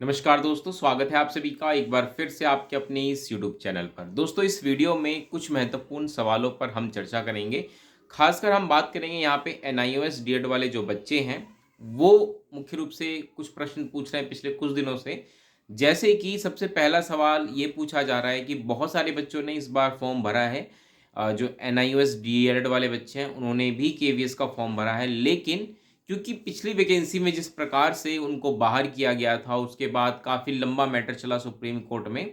नमस्कार दोस्तों, स्वागत है आप सभी का एक बार फिर से आपके अपने इस यूट्यूब चैनल पर। दोस्तों, इस वीडियो में कुछ महत्वपूर्ण सवालों पर हम चर्चा करेंगे। खासकर हम बात करेंगे यहाँ पे एनआईओएस डीएड वाले जो बच्चे हैं, वो मुख्य रूप से कुछ प्रश्न पूछ रहे हैं पिछले कुछ दिनों से। जैसे कि सबसे पहला सवाल ये पूछा जा रहा है कि बहुत सारे बच्चों ने इस बार फॉर्म भरा है। जो एनआईओएस डीएड वाले बच्चे हैं, उन्होंने भी केवीएस का फॉर्म भरा है, लेकिन क्योंकि पिछली वैकेंसी में जिस प्रकार से उनको बाहर किया गया था, उसके बाद काफ़ी लंबा मैटर चला सुप्रीम कोर्ट में।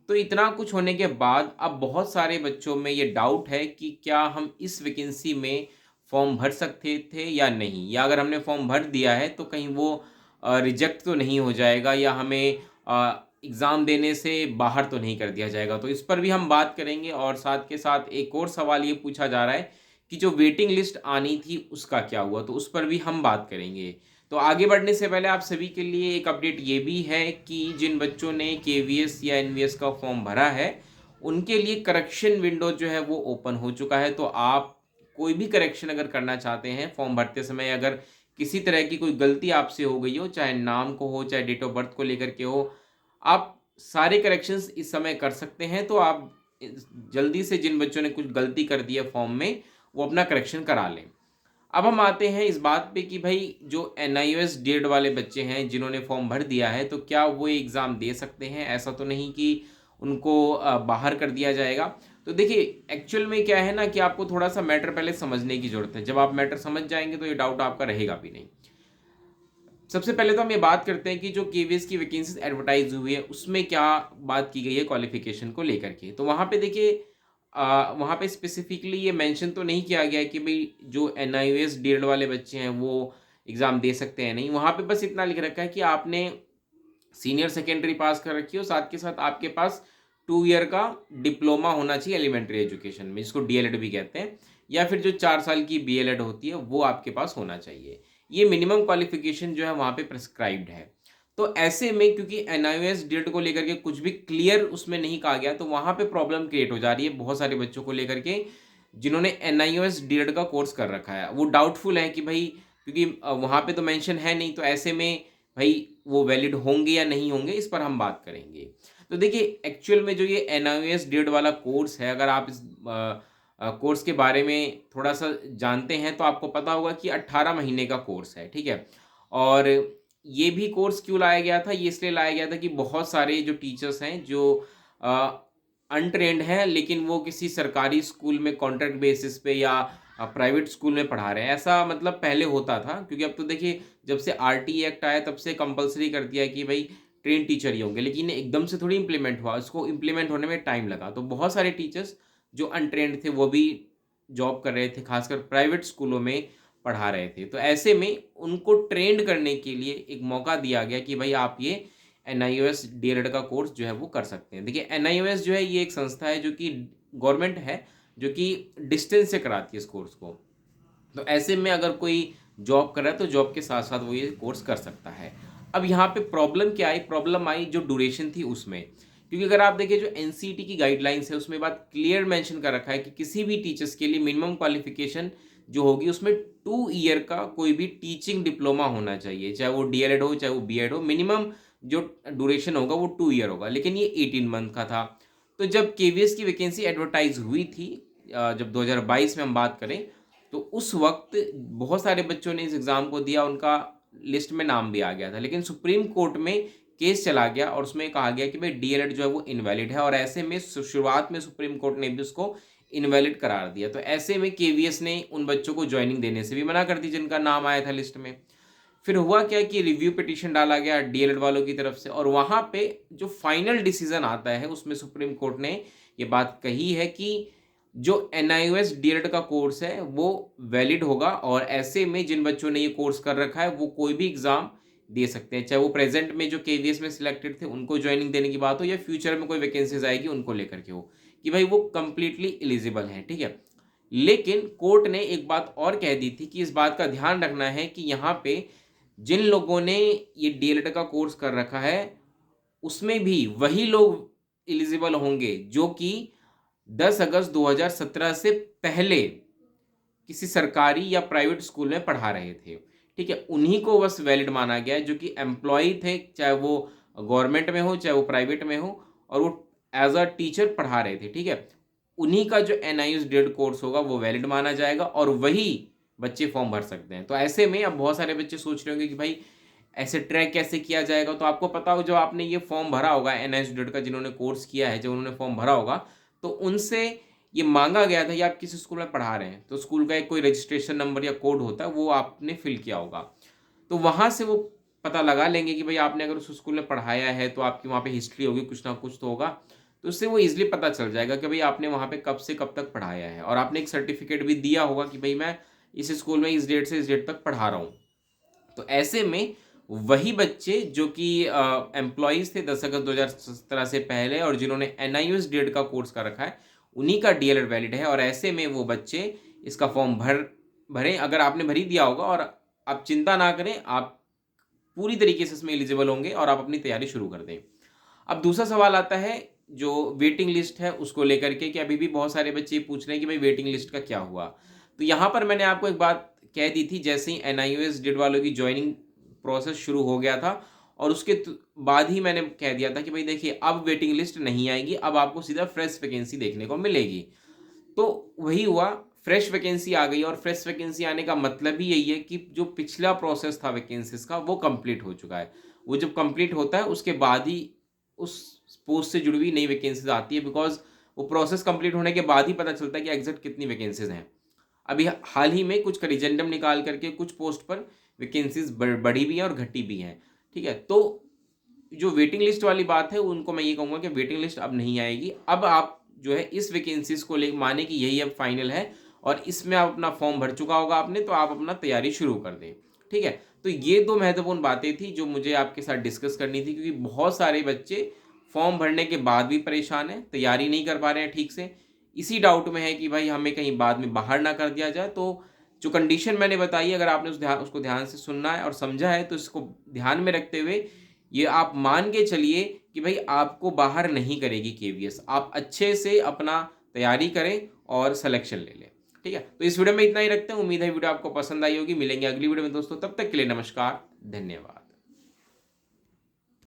तो इतना कुछ होने के बाद अब बहुत सारे बच्चों में ये डाउट है कि क्या हम इस वैकेंसी में फॉर्म भर सकते थे या नहीं? या अगर हमने फॉर्म भर दिया है तो कहीं वो रिजेक्ट तो नहीं हो जाएगा या हमें एग्ज़ाम देने से बाहर तो नहीं कर दिया जाएगा? तो इस पर भी हम बात करेंगे और साथ के साथ एक और सवाल ये पूछा जा रहा है कि जो वेटिंग लिस्ट आनी थी उसका क्या हुआ? तो उस पर भी हम बात करेंगे। तो आगे बढ़ने से पहले आप सभी के लिए एक अपडेट ये भी है कि जिन बच्चों ने केवीएस या एनवीएस का फॉर्म भरा है, उनके लिए करेक्शन विंडो जो है वो ओपन हो चुका है। तो आप कोई भी करेक्शन अगर करना चाहते हैं फॉर्म भरते समय, अगर किसी तरह की कोई गलती आपसे हो गई हो, चाहे नाम को हो, चाहे डेट ऑफ बर्थ को लेकर के हो, आप सारे करेक्शंस इस समय कर सकते हैं। तो आप जल्दी से जिन बच्चों ने कुछ गलती कर दी है फॉर्म में, वो अपना करेक्शन करा लें। अब हम आते हैं इस बात पे कि भाई जो एनआईओएस डीएड वाले बच्चे हैं जिन्होंने फॉर्म भर दिया है, तो क्या वो एग्ज़ाम दे सकते हैं? ऐसा तो नहीं कि उनको बाहर कर दिया जाएगा। तो देखिए, एक्चुअल में क्या है ना कि आपको थोड़ा-सा मैटर पहले समझने की ज़रूरत है। जब आप मैटर समझ जाएँगे तो ये डाउट आपका रहेगा भी नहीं। सबसे पहले तो हम ये बात करते हैं कि जो केवीएस की वैकेंसीज़ एडवर्टाइज़ हुई है, उसमें क्या बात की गई है क्वालिफ़िकेशन को लेकर के। तो वहाँ पे देखिए, वहाँ पे स्पेसिफिकली ये मेंशन तो नहीं किया गया है कि भई जो एनआईओएस डीएड वाले बच्चे हैं, वो एग्ज़ाम दे सकते हैं नहीं। वहाँ पे बस इतना लिख रखा है कि आपने सीनियर सेकेंडरी पास कर रखी हो, साथ के साथ आपके पास 2 ईयर का डिप्लोमा होना चाहिए एलिमेंट्री एजुकेशन में, जिसको डीएलएड भी कहते हैं, या फिर जो 4 साल की बीएलएड होती है, वो आपके पास होना चाहिए। ये मिनिमम क्वालिफ़िकेशन जो है वहाँ पे प्रिस्क्राइब्ड है। तो ऐसे में क्योंकि एनआईओएस डीएड को लेकर के कुछ भी क्लियर उसमें नहीं कहा गया, तो वहाँ पे प्रॉब्लम क्रिएट हो जा रही है बहुत सारे बच्चों को लेकर के, जिन्होंने एनआईओएस डीएड का कोर्स कर रखा है। वो डाउटफुल है कि भई, क्योंकि वहाँ पे तो मेंशन है नहीं, तो ऐसे में भई वो वैलिड होंगे या नहीं होंगे, इस पर हम बात करेंगे। तो देखिए, एक्चुअल में जो ये एनआईओएस डीएड वाला कोर्स है, अगर आप इस कोर्स के बारे में थोड़ा-सा जानते हैं, तो आपको पता होगा कि 18 महीने का कोर्स है, ठीक है? और ये भी कोर्स क्यों लाया गया था? ये इसलिए लाया गया था कि बहुत सारे जो टीचर्स हैं, जो अ, अनट्रेन्ड हैं, लेकिन वो किसी सरकारी स्कूल में कॉन्ट्रैक्ट बेसिस पे या प्राइवेट स्कूल में पढ़ा रहे हैं। ऐसा मतलब पहले होता था, क्योंकि अब तो देखिए, जब से आरटीई एक्ट आया तब से कंपल्सरी कर दिया है कि भई ट्रेन्ड टीचर ही होंगे, लेकिन एकदम से थोड़ी इम्प्लीमेंट हुआ, उसको इम्प्लीमेंट होने में टाइम लगा। तो बहुत सारे टीचर्स जो अनट्रेन्ड थे, वो भी जॉब कर रहे थे, खासकर प्राइवेट स्कूलों में पढ़ा रहे थे। तो ऐसे में उनको ट्रेंड करने के लिए एक मौका दिया गया कि भाई आप ये एनआईओएस डीएलएड का कोर्स जो है वो कर सकते हैं। देखिए, एनआईओएस जो है ये एक संस्था है जो कि गवर्नमेंट है, जो कि डिस्टेंस से कराती है इस कोर्स को। तो ऐसे में अगर कोई जॉब कर रहा है, तो जॉब के साथ-साथ वो ये कोर्स कर सकता है। अब यहाँ पे प्रॉब्लम क्या आई? प्रॉब्लम आई जो ड्यूरेशन थी उसमें। क्योंकि अगर आप देखिए, जो एनसीईटी की गाइडलाइंस है, उसमें बात क्लियर मेंशन कर रखा है कि किसी भी टीचर्स के लिए मिनिमम क्वालिफिकेशन जो होगी, उसमें 2 ईयर का कोई भी टीचिंग डिप्लोमा होना चाहिए। चाहे वो डीएलएड हो, चाहे वो बीएड हो, मिनिमम जो ड्यूरेशन होगा वो 2 ईयर होगा। लेकिन ये 18 मंथ का था। तो जब केवीएस की वैकेंसी एडवर्टाइज़ हुई थी, जब 2022 में हम बात करें, तो उस वक़्त बहुत सारे बच्चों ने इस एग्ज़ाम को दिया, उनका लिस्ट में नाम भी आ गया था। लेकिन सुप्रीम कोर्ट में केस चला गया और उसमें कहा गया कि भई डीएलएड जो है वो इनवैलिड है, और ऐसे में शुरुआत में सुप्रीम कोर्ट ने भी उसको इनवैलिड करार दिया। तो ऐसे में केवीएस ने उन बच्चों को जॉइनिंग देने से भी मना कर दी जिनका नाम आया था लिस्ट में। फिर हुआ क्या कि रिव्यू पिटीशन डाला गया डीएलएड वालों की तरफ से, और वहाँ पे जो फाइनल डिसीज़न आता है, उसमें सुप्रीम कोर्ट ने ये बात कही है कि जो एनआईओएस डीएलएड का कोर्स है वो वैलिड होगा, और ऐसे में जिन बच्चों ने ये कोर्स कर रखा है वो कोई भी एग्ज़ाम दे सकते हैं, चाहे वो प्रेज़ेंट में जो केवीएस में सिलेक्टेड थे उनको जॉइनिंग देने की बात हो, या फ्यूचर में कोई वैकेंसीज़ आएगी उनको लेकर के हो, कि भाई वो कंप्लीटली एलिजिबल हैं, ठीक है? लेकिन कोर्ट ने एक बात और कह दी थी कि इस बात का ध्यान रखना है कि यहाँ पे जिन लोगों ने ये डीएलएड का कोर्स कर रखा है, उसमें भी वही लोग एलिजिबल होंगे जो कि 10 अगस्त 2017 से पहले किसी सरकारी या प्राइवेट स्कूल में पढ़ा रहे थे, ठीक है, उन्हीं को बस वैलिड माना गया है, जो कि एम्प्लॉई थे, चाहे वो गवर्नमेंट में हो, चाहे वो प्राइवेट में हो, और वो एज़ अ टीचर पढ़ा रहे थे, ठीक है? उन्हीं का जो एनआईओएस डीएड कोर्स होगा वो वैलिड माना जाएगा और वही बच्चे फॉर्म भर सकते हैं। तो ऐसे में अब बहुत सारे बच्चे सोच रहे होंगे कि भाई ऐसे ट्रैक कैसे किया जाएगा? तो आपको पता हो, जब आपने ये फॉर्म भरा होगा एनआईओएस डीएड का, जिन्होंने कोर्स किया है, जब उन्होंने फॉर्म भरा होगा, तो उनसे ये माँगा गया था कि आप किस स्कूल में पढ़ा रहे हैं। तो स्कूल का एक कोई रजिस्ट्रेशन नंबर या कोड होता है, वो आपने फिल किया होगा। तो वहाँ से वो पता लगा लेंगे कि भाई आपने अगर उस स्कूल में पढ़ाया है तो आपकी वहाँ पे हिस्ट्री होगी, कुछ ना कुछ तो होगा। तो उससे वो ईज़िली पता चल जाएगा कि भाई आपने वहाँ पे कब से कब तक पढ़ाया है, और आपने एक सर्टिफ़िकेट भी दिया होगा कि भाई मैं इस स्कूल में इस डेट से इस डेट तक पढ़ा रहा हूँ। तो ऐसे में वही बच्चे जो कि एम्प्लॉइज़ थे 10 अगस्त 2017 से पहले और जिन्होंने एनआईओएस डीएड का कोर्स कर रखा है, उन्हीं का डीएलएड वैलिड है, और ऐसे में वो बच्चे इसका फॉर्म भरें। अगर आपने भर ही दिया होगा, और आप चिंता ना करें, आप पूरी तरीके से इसमें एलिजिबल होंगे और आप अपनी तैयारी शुरू कर दें। अब दूसरा सवाल आता है जो वेटिंग लिस्ट है उसको लेकर के, कि अभी भी बहुत सारे बच्चे पूछ रहे हैं कि भाई वेटिंग लिस्ट का क्या हुआ? तो यहाँ पर मैंने आपको एक बात कह दी थी, जैसे ही एनआईओएस डीएड वालों की जॉइनिंग प्रोसेस शुरू हो गया था, और उसके बाद ही मैंने कह दिया था कि भाई देखिए अब वेटिंग लिस्ट नहीं आएगी, अब आपको सीधा फ्रेश वैकेंसी देखने को मिलेगी। तो वही हुआ, फ्रेश वैकेंसी आ गई, और फ्रेश वैकेंसी आने का मतलब ही यही है कि जो पिछला प्रोसेस था वैकेंसीज का वो कंप्लीट हो चुका है। वो जब कंप्लीट होता है उसके बाद ही उस पोस्ट से जुड़ी हुई नई वैकेंसीज आती है, बिकॉज़ वो प्रोसेस कंप्लीट होने के बाद ही पता चलता है कि एग्ज़ैक्ट कितनी वैकेंसीज हैं। अभी हाल ही में कुछ करिजेंडम निकाल करके कुछ पोस्ट पर वैकेंसीज बढ़ी भी हैं और घटी भी हैं, ठीक है? तो जो वेटिंग लिस्ट वाली बात है, उनको मैं ये कहूँगा कि वेटिंग लिस्ट अब नहीं आएगी। अब आप जो है इस वैकेंसीज़ को ले माने कि यही अब फाइनल है, और इसमें आप अपना फॉर्म भर चुका होगा आपने, तो आप अपना तैयारी शुरू कर दें, ठीक है? तो ये 2 महत्वपूर्ण बातें थी जो मुझे आपके साथ डिस्कस करनी थी, क्योंकि बहुत सारे बच्चे फॉर्म भरने के बाद भी परेशान हैं, तैयारी नहीं कर पा रहे हैं ठीक से। इसी डाउट में है कि भाई हमें कहीं बाद में बाहर ना कर दिया जाए। तो जो कंडीशन मैंने बताई, अगर आपने उसको ध्यान से सुनना है और समझा है, तो इसको ध्यान में रखते हुए ये आप मान के चलिए कि भाई आपको बाहर नहीं करेगी केवीएस। आप अच्छे से अपना तैयारी करें और सिलेक्शन ले लें, ठीक है? तो इस वीडियो में इतना ही रखते हैं। उम्मीद है वीडियो आपको पसंद आई होगी। मिलेंगे अगली वीडियो में दोस्तों, तब तक के लिए नमस्कार, धन्यवाद।